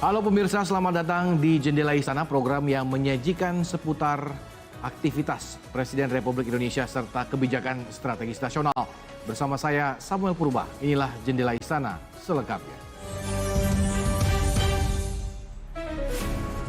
Halo pemirsa, selamat datang di Jendela Istana, program yang menyajikan seputar aktivitas Presiden Republik Indonesia serta kebijakan strategis nasional. Bersama saya Samuel Purba, inilah Jendela Istana selengkapnya.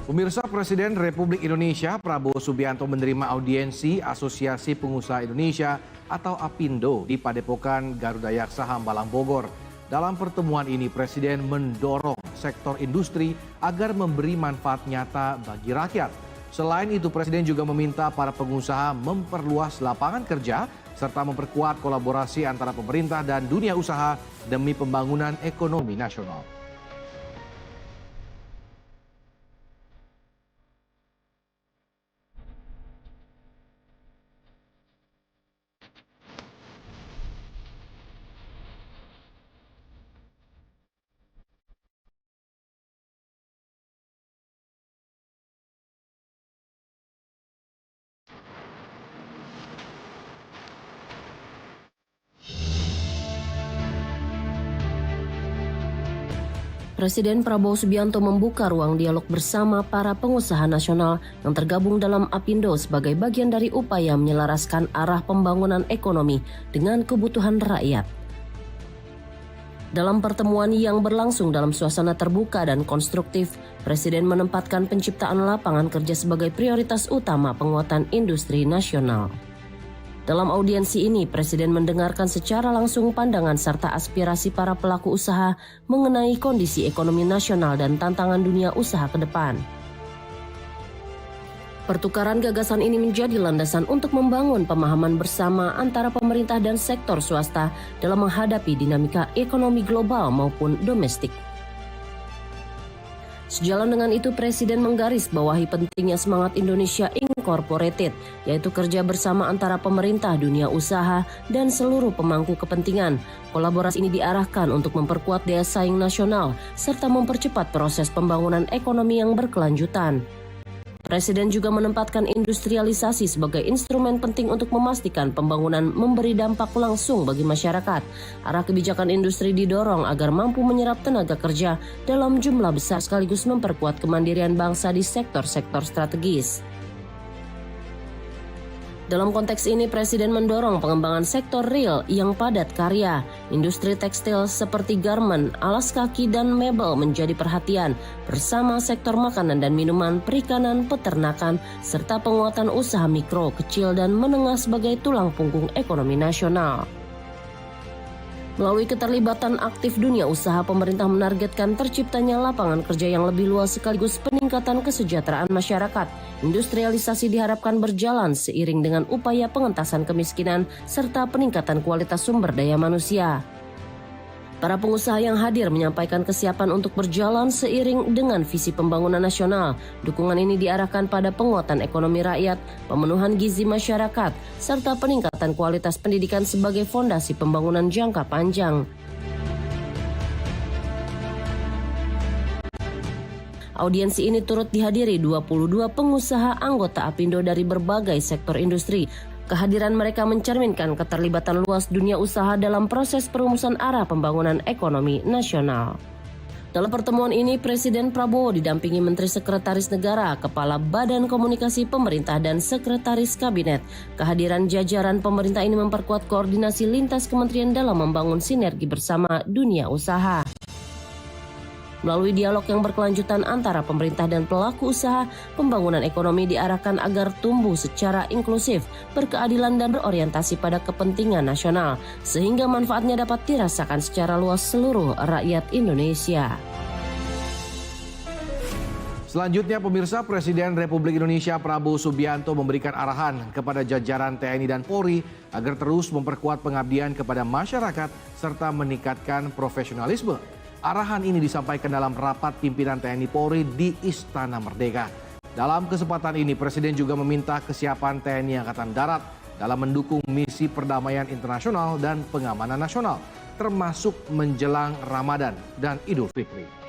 Pemirsa, Presiden Republik Indonesia Prabowo Subianto menerima audiensi Asosiasi Pengusaha Indonesia atau APindo di Padepokan Garuda Yaksa Hambalang Bogor. Dalam pertemuan ini, Presiden mendorong sektor industri agar memberi manfaat nyata bagi rakyat. Selain itu, Presiden juga meminta para pengusaha memperluas lapangan kerja serta memperkuat kolaborasi antara pemerintah dan dunia usaha demi pembangunan ekonomi nasional. Presiden Prabowo Subianto membuka ruang dialog bersama para pengusaha nasional yang tergabung dalam APindo sebagai bagian dari upaya menyelaraskan arah pembangunan ekonomi dengan kebutuhan rakyat. Dalam pertemuan yang berlangsung dalam suasana terbuka dan konstruktif, Presiden menempatkan penciptaan lapangan kerja sebagai prioritas utama penguatan industri nasional. Dalam audiensi ini, Presiden mendengarkan secara langsung pandangan serta aspirasi para pelaku usaha mengenai kondisi ekonomi nasional dan tantangan dunia usaha ke depan. Pertukaran gagasan ini menjadi landasan untuk membangun pemahaman bersama antara pemerintah dan sektor swasta dalam menghadapi dinamika ekonomi global maupun domestik. Sejalan dengan itu, Presiden menggarisbawahi pentingnya semangat Indonesia Incorporated, yaitu kerja bersama antara pemerintah, dunia usaha, dan seluruh pemangku kepentingan. Kolaborasi ini diarahkan untuk memperkuat daya saing nasional, serta mempercepat proses pembangunan ekonomi yang berkelanjutan. Presiden juga menempatkan industrialisasi sebagai instrumen penting untuk memastikan pembangunan memberi dampak langsung bagi masyarakat. Arah kebijakan industri didorong agar mampu menyerap tenaga kerja dalam jumlah besar sekaligus memperkuat kemandirian bangsa di sektor-sektor strategis. Dalam konteks ini, Presiden mendorong pengembangan sektor real yang padat karya. Industri tekstil seperti garmen, alas kaki, dan mebel menjadi perhatian, bersama sektor makanan dan minuman, perikanan, peternakan, serta penguatan usaha mikro, kecil, dan menengah sebagai tulang punggung ekonomi nasional. Melalui keterlibatan aktif dunia usaha, pemerintah menargetkan terciptanya lapangan kerja yang lebih luas sekaligus peningkatan kesejahteraan masyarakat. Industrialisasi diharapkan berjalan seiring dengan upaya pengentasan kemiskinan serta peningkatan kualitas sumber daya manusia. Para pengusaha yang hadir menyampaikan kesiapan untuk berjalan seiring dengan visi pembangunan nasional. Dukungan ini diarahkan pada penguatan ekonomi rakyat, pemenuhan gizi masyarakat, serta peningkatan kualitas pendidikan sebagai fondasi pembangunan jangka panjang. Audiensi ini turut dihadiri 22 pengusaha anggota APindo dari berbagai sektor industri. Kehadiran mereka mencerminkan keterlibatan luas dunia usaha dalam proses perumusan arah pembangunan ekonomi nasional. Dalam pertemuan ini, Presiden Prabowo didampingi Menteri Sekretaris Negara, Kepala Badan Komunikasi Pemerintah, dan Sekretaris Kabinet. Kehadiran jajaran pemerintah ini memperkuat koordinasi lintas kementerian dalam membangun sinergi bersama dunia usaha. Melalui dialog yang berkelanjutan antara pemerintah dan pelaku usaha, pembangunan ekonomi diarahkan agar tumbuh secara inklusif, berkeadilan, dan berorientasi pada kepentingan nasional, sehingga manfaatnya dapat dirasakan secara luas seluruh rakyat Indonesia. Selanjutnya pemirsa, Presiden Republik Indonesia Prabowo Subianto memberikan arahan kepada jajaran TNI dan Polri agar terus memperkuat pengabdian kepada masyarakat serta meningkatkan profesionalisme. Arahan ini disampaikan dalam rapat pimpinan TNI Polri di Istana Merdeka. Dalam kesempatan ini, Presiden juga meminta kesiapan TNI Angkatan Darat dalam mendukung misi perdamaian internasional dan pengamanan nasional, termasuk menjelang Ramadan dan Idul Fitri.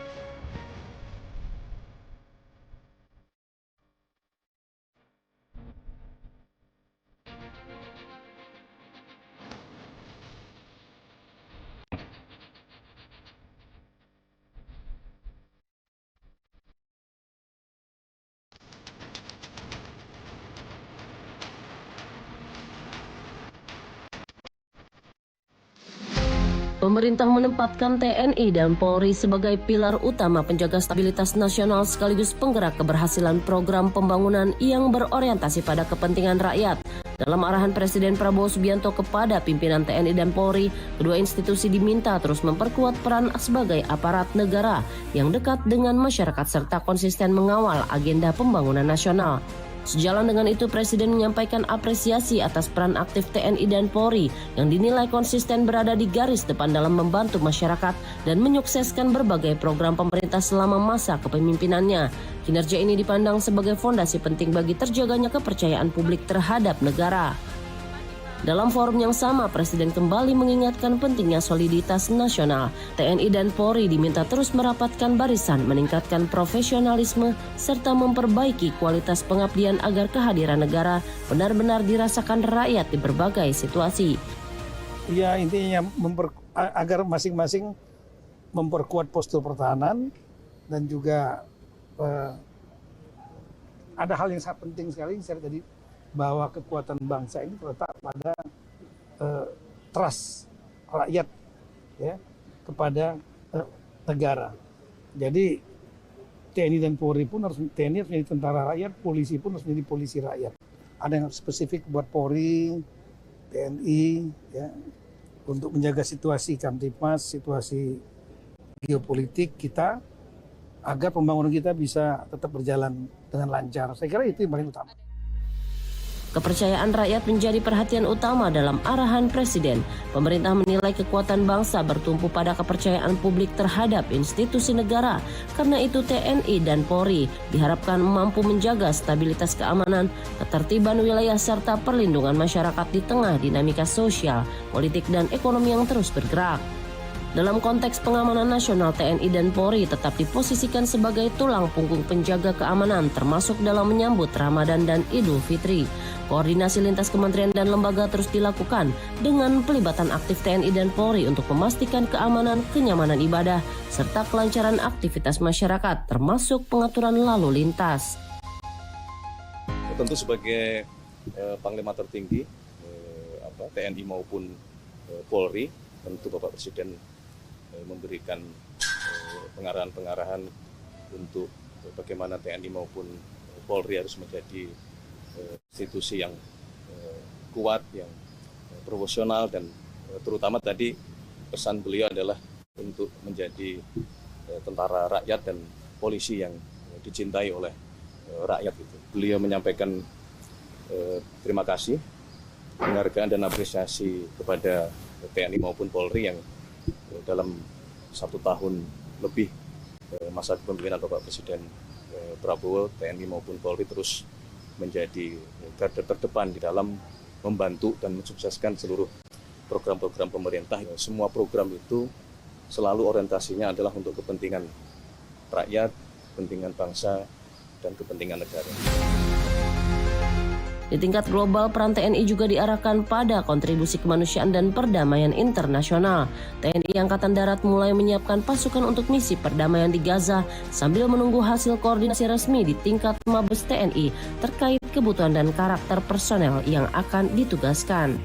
Pemerintah menempatkan TNI dan Polri sebagai pilar utama penjaga stabilitas nasional sekaligus penggerak keberhasilan program pembangunan yang berorientasi pada kepentingan rakyat. Dalam arahan Presiden Prabowo Subianto kepada pimpinan TNI dan Polri, kedua institusi diminta terus memperkuat peran sebagai aparat negara yang dekat dengan masyarakat serta konsisten mengawal agenda pembangunan nasional. Sejalan dengan itu, Presiden menyampaikan apresiasi atas peran aktif TNI dan Polri yang dinilai konsisten berada di garis depan dalam membantu masyarakat dan menyukseskan berbagai program pemerintah selama masa kepemimpinannya. Kinerja ini dipandang sebagai fondasi penting bagi terjaganya kepercayaan publik terhadap negara. Dalam forum yang sama, Presiden kembali mengingatkan pentingnya soliditas nasional. TNI dan Polri diminta terus merapatkan barisan, meningkatkan profesionalisme, serta memperbaiki kualitas pengabdian agar kehadiran negara benar-benar dirasakan rakyat di berbagai situasi. Ya, intinya agar masing-masing memperkuat postur pertahanan dan juga ada hal yang sangat penting sekali saya tadi, bahwa kekuatan bangsa ini terletak pada trust rakyat ya kepada negara. Jadi TNI dan Polri pun TNI harus menjadi tentara rakyat, polisi pun harus menjadi polisi rakyat. Ada yang spesifik buat Polri, TNI ya untuk menjaga situasi Kamtipmas, situasi geopolitik kita agar pembangunan kita bisa tetap berjalan dengan lancar. Saya kira itu yang paling utama. Kepercayaan rakyat menjadi perhatian utama dalam arahan Presiden. Pemerintah menilai kekuatan bangsa bertumpu pada kepercayaan publik terhadap institusi negara. Karena itu TNI dan Polri diharapkan mampu menjaga stabilitas keamanan, ketertiban wilayah serta perlindungan masyarakat di tengah dinamika sosial, politik dan ekonomi yang terus bergerak. Dalam konteks pengamanan nasional, TNI dan Polri tetap diposisikan sebagai tulang punggung penjaga keamanan termasuk dalam menyambut Ramadan dan Idul Fitri. Koordinasi lintas kementerian dan lembaga terus dilakukan dengan pelibatan aktif TNI dan Polri untuk memastikan keamanan, kenyamanan ibadah, serta kelancaran aktivitas masyarakat termasuk pengaturan lalu lintas. Tentu sebagai Panglima tertinggi TNI maupun Polri, tentu Bapak Presiden memberikan pengarahan-pengarahan untuk bagaimana TNI maupun Polri harus menjadi institusi yang kuat, yang profesional, dan terutama tadi pesan beliau adalah untuk menjadi tentara rakyat dan polisi yang dicintai oleh rakyat. Beliau menyampaikan terima kasih, penghargaan dan apresiasi kepada TNI maupun Polri yang dalam 1 tahun lebih masa kepemimpinan Bapak Presiden Prabowo, TNI maupun Polri terus menjadi garda terdepan di dalam membantu dan mensukseskan seluruh program-program pemerintah. Semua program itu selalu orientasinya adalah untuk kepentingan rakyat, kepentingan bangsa, dan kepentingan negara. Di tingkat global, peran TNI juga diarahkan pada kontribusi kemanusiaan dan perdamaian internasional. TNI Angkatan Darat mulai menyiapkan pasukan untuk misi perdamaian di Gaza sambil menunggu hasil koordinasi resmi di tingkat Mabes TNI terkait kebutuhan dan karakter personel yang akan ditugaskan.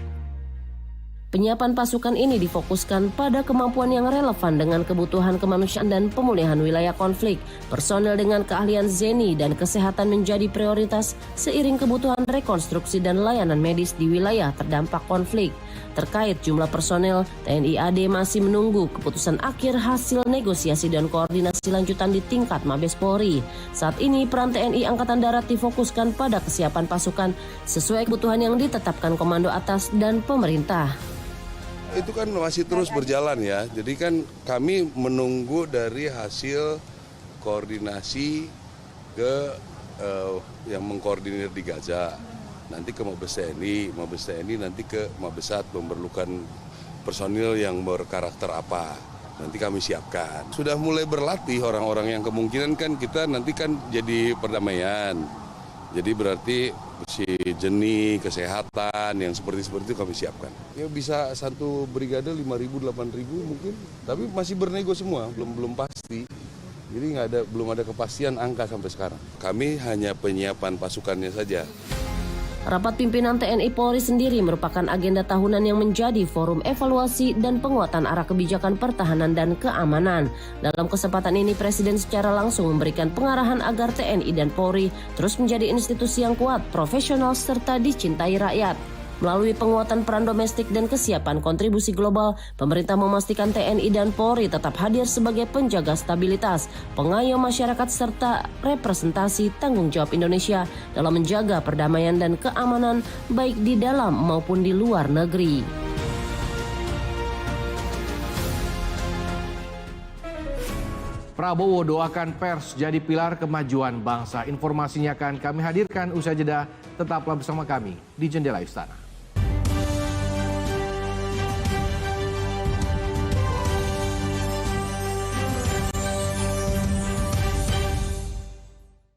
Penyiapan pasukan ini difokuskan pada kemampuan yang relevan dengan kebutuhan kemanusiaan dan pemulihan wilayah konflik. Personel dengan keahlian ZENI dan kesehatan menjadi prioritas seiring kebutuhan rekonstruksi dan layanan medis di wilayah terdampak konflik. Terkait jumlah personel, TNI AD masih menunggu keputusan akhir hasil negosiasi dan koordinasi lanjutan di tingkat Mabes Polri. Saat ini peran TNI Angkatan Darat difokuskan pada kesiapan pasukan sesuai kebutuhan yang ditetapkan Komando Atas dan pemerintah. Itu kan masih terus berjalan ya, jadi kan kami menunggu dari hasil koordinasi ke yang mengkoordinir di Gaza, nanti ke Mabes TNI nanti ke Mabesat memerlukan personil yang berkarakter apa, nanti kami siapkan. Sudah mulai berlatih orang-orang yang kemungkinan kan kita nanti kan jadi perdamaian. Jadi berarti si ZENI, kesehatan, yang seperti itu kami siapkan. Ya bisa satu brigade 5.000, 8.000 mungkin, tapi masih bernego semua, belum pasti. Jadi belum ada kepastian angka sampai sekarang. Kami hanya penyiapan pasukannya saja. Rapat pimpinan TNI Polri sendiri merupakan agenda tahunan yang menjadi forum evaluasi dan penguatan arah kebijakan pertahanan dan keamanan. Dalam kesempatan ini, Presiden secara langsung memberikan pengarahan agar TNI dan Polri terus menjadi institusi yang kuat, profesional, serta dicintai rakyat. Melalui penguatan peran domestik dan kesiapan kontribusi global, pemerintah memastikan TNI dan Polri tetap hadir sebagai penjaga stabilitas, pengayom masyarakat, serta representasi tanggung jawab Indonesia dalam menjaga perdamaian dan keamanan baik di dalam maupun di luar negeri. Prabowo doakan pers jadi pilar kemajuan bangsa. Informasinya akan kami hadirkan usai jeda. Tetaplah bersama kami di Jendela Istana.